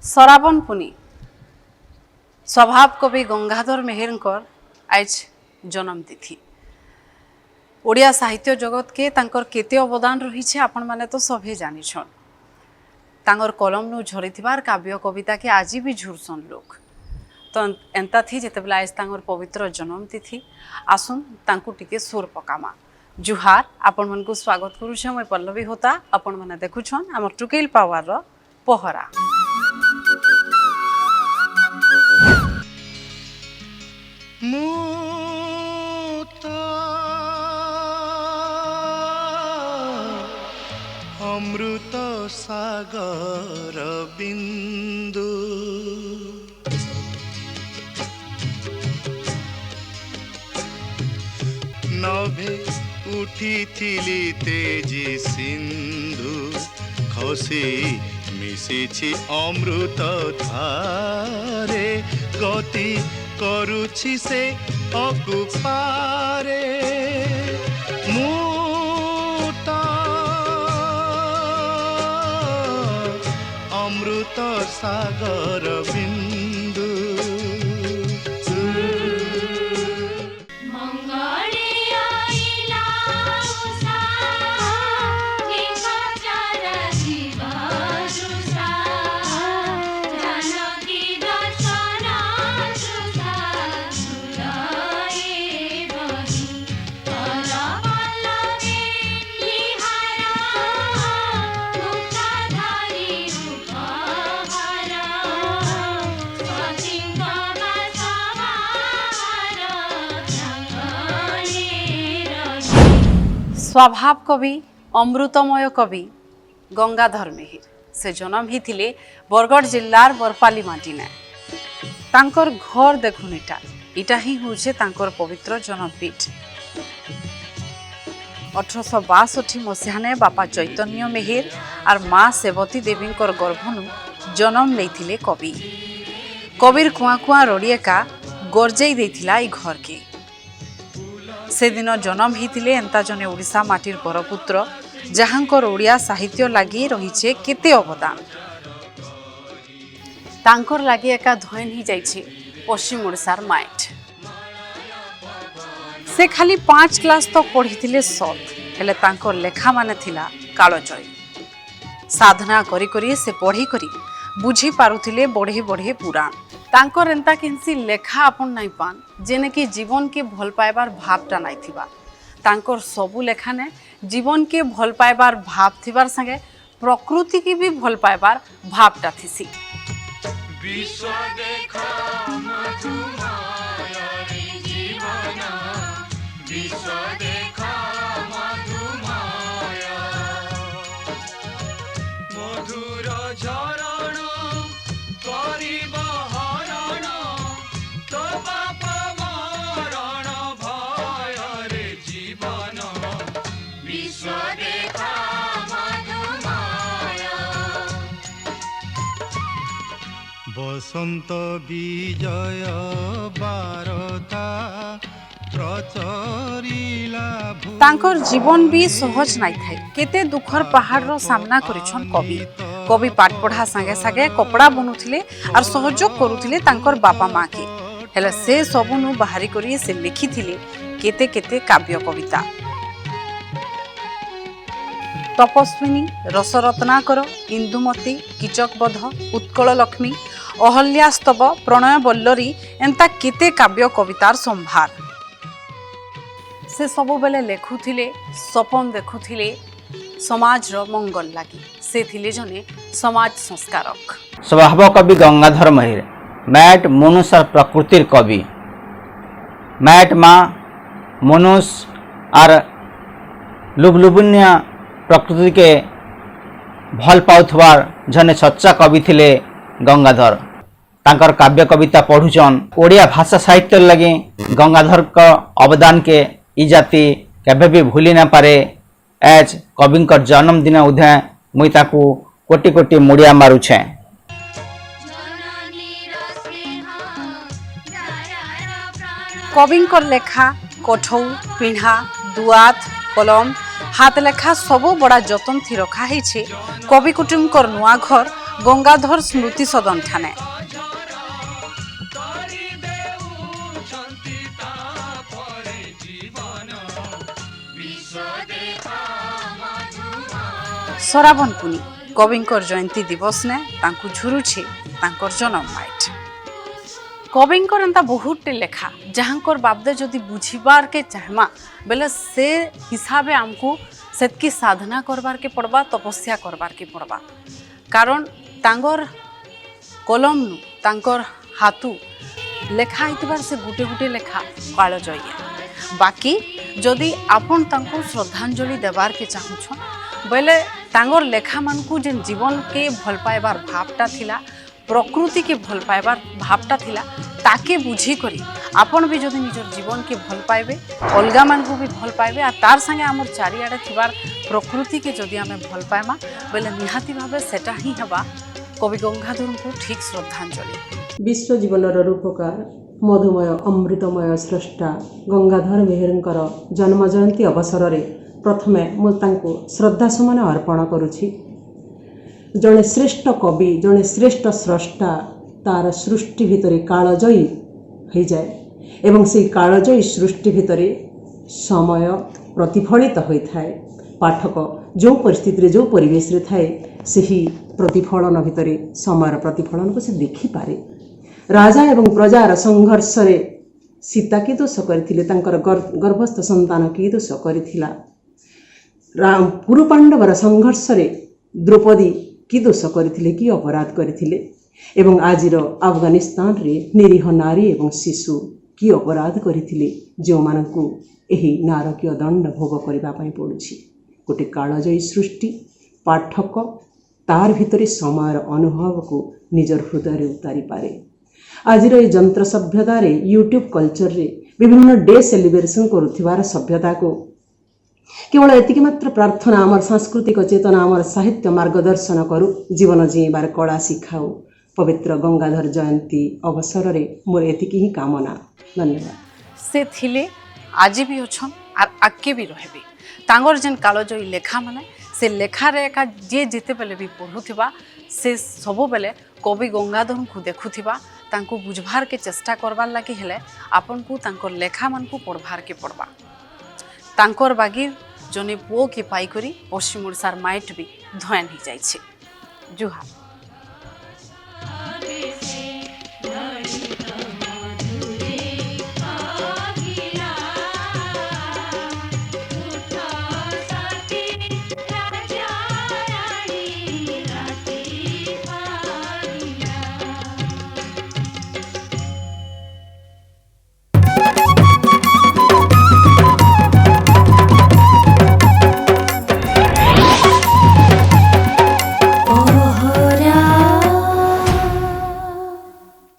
श्रावण पुनी स्वभाव कवि गंगाधर मेहेरकर आज जन्मतिथि। ओडिया साहित्य जगत के तांकर केते अवदान रही आपण माने तो सभे जानिछन। तांकर कलम नु झरीथिबार काव्य कविता के आज भी झुरसन लोक। तो एंता थी जेतेबेला आज तांकर पवित्र जन्मतिथि आसुन तांकु टिके सुर पकामा। जुहार आपण मन को स्वागत करूछे। मैं पल्लवी होता आपण माने देखुछन हमर टुकेल पावर रो पहरा। अमृत सागर बिंदु नभे उठिथिली तेजी सिंधु खसी मिशिछि अमृत धारे गति करुछि से अकुपारे मुता अमृत सागर बिंदु स्वभाव कवि अमृतमय कवि गंगाधर मेहेर से जन्म ही थिले बरगढ़ जिल्लार बरपाली माटी ने। तांकर घर देखुन इटा ही होचे तांकर पवित्र जन्मपीठ। 1862 मसीहाने बापा चैतन्य मेहेर और माँ सेवती देवी गर्भनु जन्म लेथिले कवि। कविर कुआ कुआ रड़िएका गरजेई देथिला ई घर के। से दिन जन्म ही एंता जने ओडिशा माटिर परपुत्र जहांकर ओडिया साहित्य लगी रही केते अवदान। तांकर लगी एका धयन ही जाइछे पश्चिम ओडिशार माइट। से खाली 5 क्लास तक पढ़ी सत हेले तांकर लेखा माने थिला कालजयी। साधना करी करी से पढ़ी करी बुझी पारुथिले बढ़े बढ़े पुराण। तांकर एंता केनसी लेखा आपन नाई पान जेने कि जीवन के भल पाइबार भावटा नाई थिबा। तांकर सबु लेखा ने जीवन के भल पाइबार भाव थिबार संगे प्रकृति की भी भल पाइबार भावटा थिसी। विश्व देखा मधुमाया रे जीवन विश्व देखा मधुमाया मधुर झरण करिब हरण तो पाप मरण भय रे जीवन विश्व देखा मधुमाया बसंत विजय बारता तांकर जीवन भी सहज नाई थाई। केते दुखर पहाड़ रो सामना करिछन कवि। कवि पाठ पढ़ा संगे संगे कपड़ा बनुथिले और सहयोग करुथिले तांकर बापा माँ के। हेले से सबुनु बाहरी करी से लिखिथिले केते केते काव्य कविता। तपस्विनी, रसरत्नाकर, इंदुमती, कीचकबध, उत्कल लक्ष्मी, अहल्यास्तव, प्रणय बल्लरी एंता केते काव्य कवितार संभार। से सबु बेले लेखुथिले, सपन देखुथिले समाज रो मंगल लागी। से थिले जने समाज संस्कारक। स्वभाव कवि गंगाधर मेहेर मैट मनुष्य और प्रकृतिर कवि। मैट माँ मनुष्य और लुबलुबुनिया प्रकृति के भल पाउथवार जने सच्चा कवि थिले गंगाधर। तांकर काव्य कविता पढ़ुचन ओडिया भाषा साहित्य लगे गंगाधर का अवदान के ई जाति केबे भी भूली ना पारे। एज कविंकर जन्मदिन उधे मुई ताकू कोटि कोटि मुड़िया मारुछे। कविंकर लेखा कठौ पिढ़ा दुआत कलम हाथ लेखा सबू बड़ा जतन थी रखा है। कवि कुटुम्बर नुआ घर गंगाधर स्मृति सदन ठाने सराबन पुनी कविंकर जयंती दिवस ने तांकु झुरुछि तांकर जन्म माइट कविंकर एंता बहुत लेखा जहाँकर बाबदे जदि बुझिबार के चाहमा बेले से हिसाबे आमको सेतकी साधना करबार के पड़बा तपस्या करबार के पड़बा कारण तांगर कलम नु तांकर हाथू लेखा आइतबार से गुटे गुटे लेखा कालजयी बाकी जदि आपण तांको श्रद्धांजलि देवार के चाहूछ बेले तांगर लेखा मानकू जेन जीवन के भल पाइबार भावटा थिला प्रकृति के भल पाइबार भावटा थिला ताके बुझी करी आपण भी जदि निजर जीवन के भल पाइबे अलगा मानकू भी भल पाइबे आ तार संगे आमर चारिआडे थिबार प्रकृति के जदि आमे भल पाइमा बेले निहाती भाबे सेटा ही हेबा कवि गंगाधर को ठीक श्रद्धांजलि। विश्व जीवनर रूपकार मधुमय अमृतमय स्रष्टा गंगाधर मेहेरंकर जन्म जयंती अवसर में प्रथमे मु तांको श्रद्धा सुमन अर्पण करुछि। जड़े श्रेष्ठ कवि जड़े श्रेष्ठ स्रष्टा तार सृष्टि भितर कालजयी हो जाए एवं से कालजयी सृष्टि भितर समय प्रतिफलित होता है। पाठक जो परिस्थिति जो परिवेश रे थाए सही प्रतिफलन भितर समय प्रतिफलन को से देखि पारे। राजा एवं प्रजार संघर्ष रे सीता की दोष करथिले तांकर गर्भस्थ संतान की दोष करथिला। राम कुरु पांडवर संघर्ष रे द्रौपदी की दोष करथिले की अपराध करथिले एवं आजिर अफगानिस्तान रे निरीह नारी एवं शिशु की अपराध करथिले जो मानकू एही नारकीय दंड भोग करबा पई पडुछि। गोटे कालजयी सृष्टि पाठक तार भितर समय अनुभव को निजर हृदय उतारी पारे। आज यंत्र सभ्यता रे यूट्यूब कल्चर रे विभिन्न डे सेलिब्रेशन करुथिबार सभ्यता को केवल एतिक मात्र प्रार्थना आमर सांस्कृतिक चेतना आमर साहित्य मार्गदर्शन करू जीवन जीवार कला शिखाऊ। पवित्र गंगाधर जयंती अवसर रे मोर एतिक ही कामना। धन्यवाद। से थिले आज भी अच्छन आर आगे भी रहबे तांगर जेन कालजयी लेखा माने से लेखा रे का जे जेते बेले भी पढ़ुथिबा से सब बेले कवि गंगाधर को देखुथिबा तांको बुझबार के चेष्टा करबार लागि हेले आपन को तांकर लेखा मान को पढ़बार के पड़बा। तांकर बागी जने पुओ के पाई करी पश्चिम ओडिशार माइट भी धयन हो जाइछे। जुहार।